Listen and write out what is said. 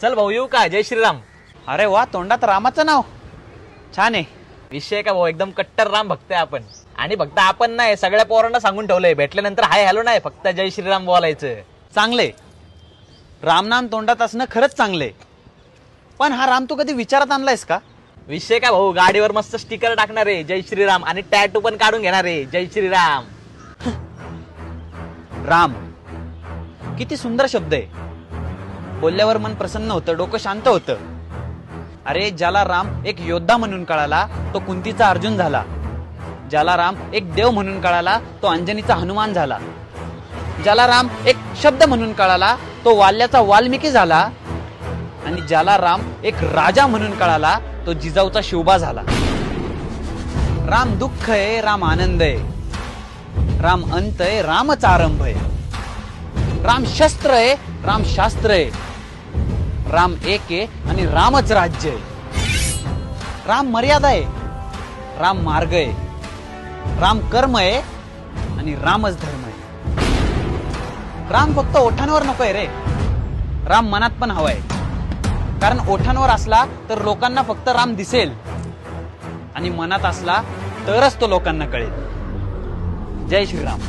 चल भाऊ येऊ का? जय श्रीराम. अरे वा, तोंडात रामाचं नाव छान आहे. विषय का भाऊ, एकदम कट्टर राम भक्त आहे आपण. आणि फक्त आपण नाही, सगळ्या पोरांना सांगून ठेवलंय, भेटल्यानंतर हाय हॅलो नाही, फक्त जय श्रीराम बोलायचं. चांगले, रामनाम तोंडात असणं खरंच चांगले. पण हा राम तू कधी विचारात आणलायस का? विषय का भाऊ, गाडीवर मस्त स्टिकर टाकणार आहे जय श्रीराम आणि टॅटू पण काढून घेणार आहे जय श्रीराम. राम किती सुंदर शब्द आहे. बोलल्यावर मन प्रसन्न होतं, डोकं शांत होतं. अरे ज्याला राम एक योद्धा म्हणून कळाला तो कुंतीचा अर्जुन झाला. ज्याला राम एक देव म्हणून कळाला तो अंजनीचा हनुमान झाला. ज्याला राम एक शब्द म्हणून कळाला तो वाल्याचा वाल्मिकी झाला. आणि ज्याला राम एक राजा म्हणून कळाला तो जिजाऊचा शिवबा झाला. राम दुःख आहे, राम आनंद आहे. राम अंत आहे, रामच आरंभ आहे. राम शस्त्र आहे, राम शास्त्र आहे. राम एक आहे आणि रामच राज्य आहे. राम मर्यादा आहे, राम मार्ग आहे. राम कर्म आहे आणि रामच धर्म आहे. राम फक्त ओठांवर नकोय रे, राम मनात पण हवाय. कारण ओठांवर असला तर लोकांना फक्त राम दिसेल आणि मनात असला तरच तो लोकांना कळेल. जय श्रीराम.